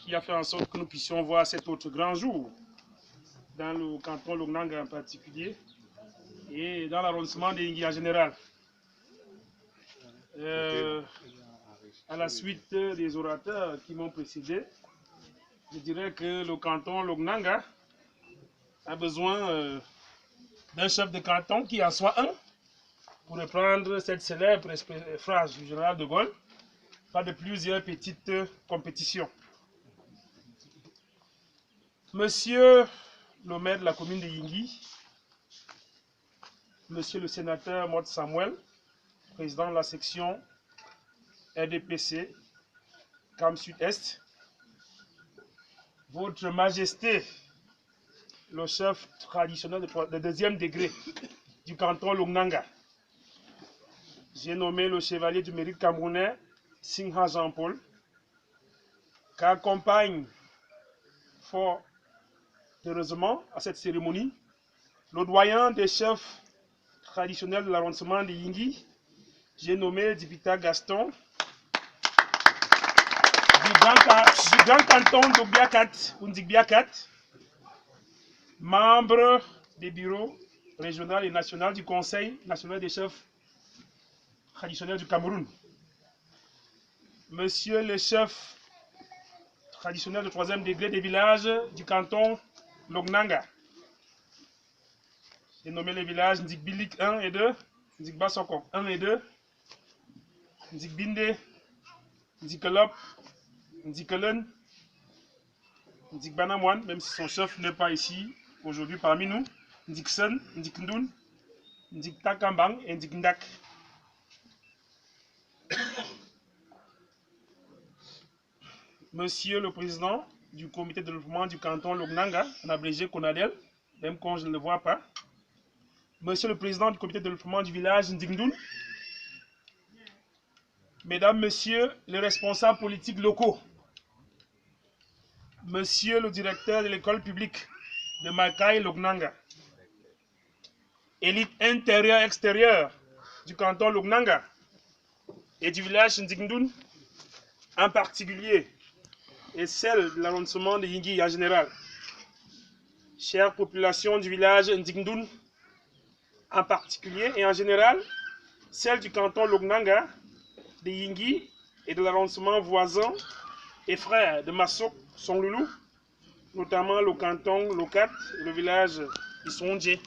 qui a fait en sorte que nous puissions voir cet autre grand jour dans le canton Longnanga en particulier et dans l'arrondissement de Yingui en général. À la suite des orateurs qui m'ont précédé, je dirais que le canton Longnanga a besoin d'un chef de canton qui en soit un, pour reprendre cette célèbre phrase du général de Gaulle, pas de plusieurs petites compétitions. Monsieur le maire de la commune de Yingui, monsieur le sénateur Mott Samuel, président de la section RDPC, CAM Sud-Est, Votre Majesté, le chef traditionnel de deuxième degré du canton Longnanga, j'ai nommé le chevalier du mérite camerounais, Singha Jean-Paul, qu'accompagne fort heureusement à cette cérémonie le doyen des chefs traditionnels de l'arrondissement de Yingui, j'ai nommé Dipita Gaston, du grand canton d'Obiakat, membre des bureaux régionaux et nationaux du Conseil national des chefs traditionnels du Cameroun. Monsieur le chef traditionnel de troisième degré des villages du canton Longnanga. J'ai nommé les villages Ndikbilik 1 et 2, Ndikbasokok 1 et 2, Ndikbinde, Ndikelop, Ndikelen, Ndikbanamwan, même si son chef n'est pas ici aujourd'hui parmi nous, Ndiksen, Ndikndoun, Ndiktakambang et Ndikndak. Monsieur le président du comité de développement du canton Longnanga, en abrégé Conadel, même quand je ne le vois pas. Monsieur le président du comité de développement du village Ndingdoun. Mesdames, messieurs les responsables politiques locaux. Monsieur le directeur de l'école publique de Makai Longnanga. Élite intérieure-extérieure du canton Longnanga et du village Ndingdoun en particulier, et celle de l'arrondissement de Yingui en général. Chère population du village Ndingdoun en particulier et en général, celle du canton Longnanga, de Yingui et de l'arrondissement voisin et frère de Massok, Songloulou, notamment le canton Lokat et le village Isondje.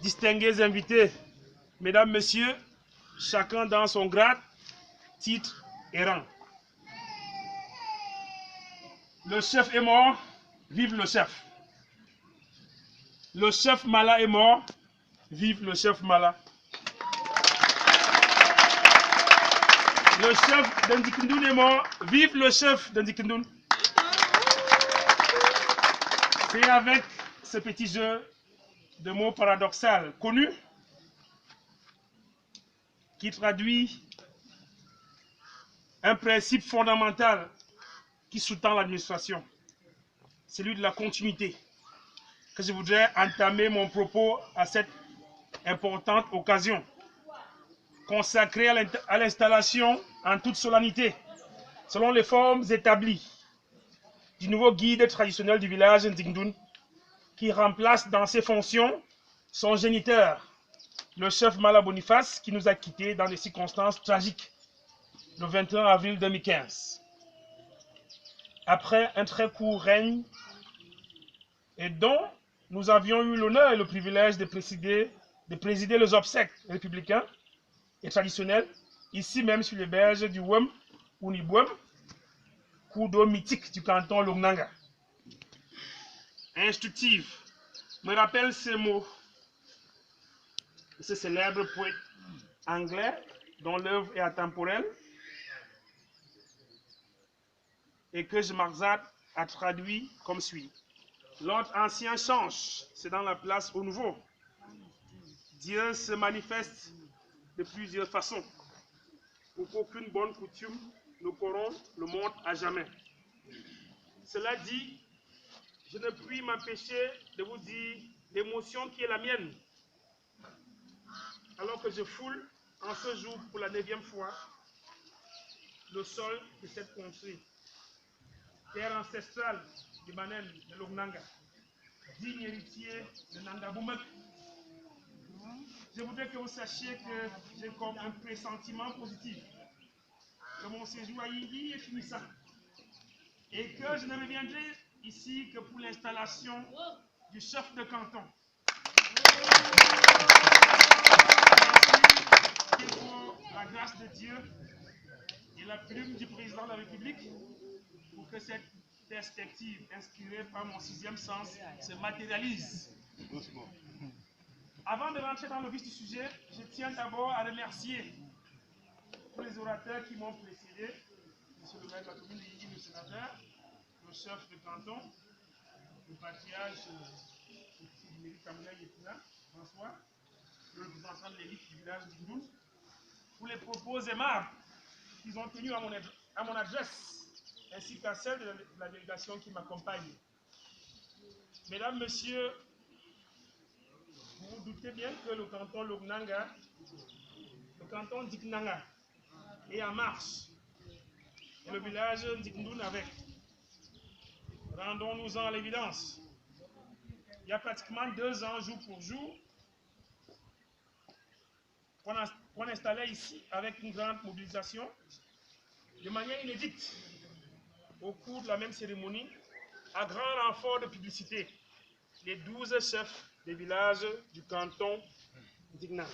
Distingués invités, mesdames, messieurs, chacun dans son grade, titre et rang. Le chef est mort, vive le chef. Le chef Mala est mort, vive le chef Mala. Le chef d'Ndikindoun est mort, vive le chef d'Ndikindoun. C'est avec ce petit jeu de mots paradoxal connu qui traduit un principe fondamental qui sous-tend l'administration, celui de la continuité, que je voudrais entamer mon propos à cette importante occasion, consacrée à l'installation en toute solennité, selon les formes établies, du nouveau guide traditionnel du village Ndingdoun, qui remplace dans ses fonctions son géniteur, le chef Mala Boniface, qui nous a quittés dans des circonstances tragiques le 21 avril 2015. Après un très court règne et dont nous avions eu l'honneur et le privilège de présider les obsèques républicains et traditionnels, ici même sur les berges du Wem ou Nibouem, cours d'eau mythique du canton Longnanga. Instructive, me rappelle ces mots de ce célèbre poète anglais dont l'œuvre est atemporelle et que Marzat a traduit comme suit. L'ordre ancien change, c'est dans la place au nouveau. Dieu se manifeste de plusieurs façons pour qu'aucune bonne coutume ne corrompe le monde à jamais. Cela dit, je ne puis m'empêcher de vous dire l'émotion qui est la mienne, alors que je foule en ce jour pour la 9e fois le sol de cette contrée. Terre ancestrale de Banen, de Lognanga, digne héritier de Nangaboumek. Je voudrais que vous sachiez que j'ai comme un pressentiment positif que mon séjour à Yingi est finissant et que je ne reviendrai ici que pour l'installation du chef de canton. Il faut la grâce de Dieu et la plume du président de la République pour que cette perspective inspirée par mon sixième sens se matérialise. Avant de rentrer dans le vif du sujet, je tiens d'abord à remercier tous les orateurs qui m'ont précédé, M. le maire de la commune de Yingi, le sénateur, le chef de canton, le patriarche du mairie Kamuna Yekina, François, le représentant de l'élite du village d'Indoun, pour les propos aimables qu'ils ont tenus à mon adresse, ainsi qu'à celle de la délégation qui m'accompagne. Mesdames, Messieurs, vous vous doutez bien que le canton Lognanga, le canton d'Iknanga est en marche, et le village d'Indoun avec. Rendons-nous-en à l'évidence. Il y a pratiquement 2 ans, jour pour jour, qu'on installait ici avec une grande mobilisation, de manière inédite, au cours de la même cérémonie, à grand renfort de publicité, les 12 chefs des villages du canton d'Ignan.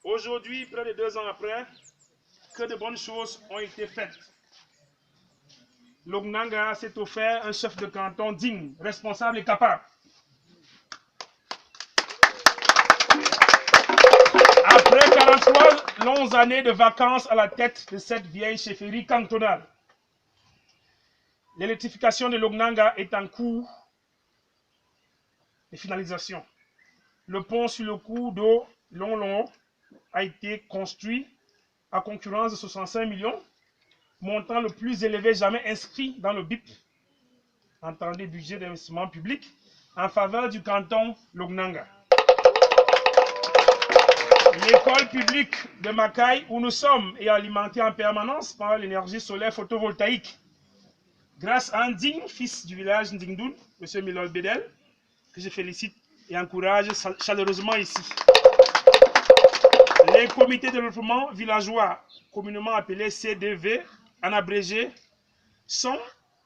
Aujourd'hui, près de 2 ans après, que de bonnes choses ont été faites. Lognanga s'est offert un chef de canton digne, responsable et capable. Après 43 longues années de vacances à la tête de cette vieille chefferie cantonale, l'électrification de Lognanga est en cours de finalisation. Le pont sur le cours d'eau Long a été construit à concurrence de 65 millions, montant le plus élevé jamais inscrit dans le BIP, entendez budget d'investissement public, en faveur du canton Lognanga. L'école publique de Makai, où nous sommes, est alimentée en permanence par l'énergie solaire photovoltaïque. Grâce à un digne fils du village d'Indoun, M. Milol Bedel, que je félicite et encourage chaleureusement ici. Les comités de développement villageois, communément appelés CDV, en abrégé, sont,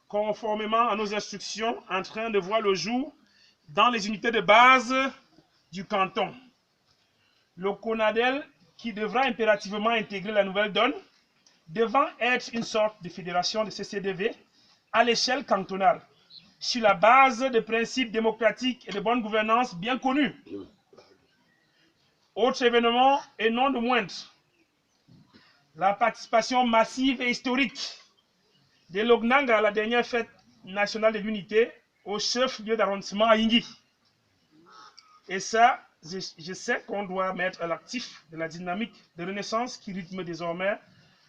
conformément à nos instructions, en train de voir le jour dans les unités de base du canton. Le CONADEL, qui devra impérativement intégrer la nouvelle donne, devant être une sorte de fédération de CCDV à l'échelle cantonale, sur la base de principes démocratiques et de bonne gouvernance bien connus. Autre événement, et non de moindre, la participation massive et historique de Lognanga à la dernière fête nationale de l'unité au chef-lieu d'arrondissement à Yingi. Et ça, je sais qu'on doit mettre à l'actif de la dynamique de renaissance qui rythme désormais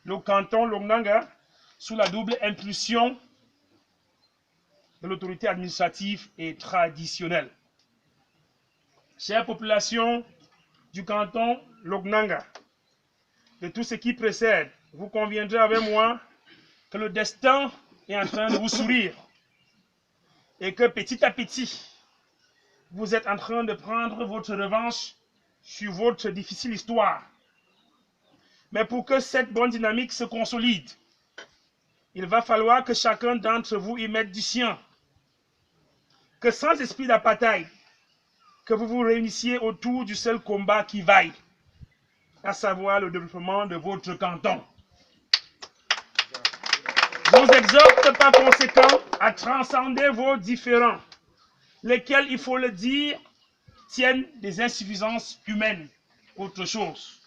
le canton Lognanga sous la double impulsion de l'autorité administrative et traditionnelle. Chère population du canton Lognanga, de tout ce qui précède, vous conviendrez avec moi que le destin est en train de vous sourire et que petit à petit, vous êtes en train de prendre votre revanche sur votre difficile histoire. Mais pour que cette bonne dynamique se consolide, il va falloir que chacun d'entre vous y mette du sien. Que sans esprit d'apartheid, que vous vous réunissiez autour du seul combat qui vaille, à savoir le développement de votre canton. Je vous exhorte par conséquent à transcender vos différends, lesquels, il faut le dire, tiennent des insuffisances humaines, autre chose.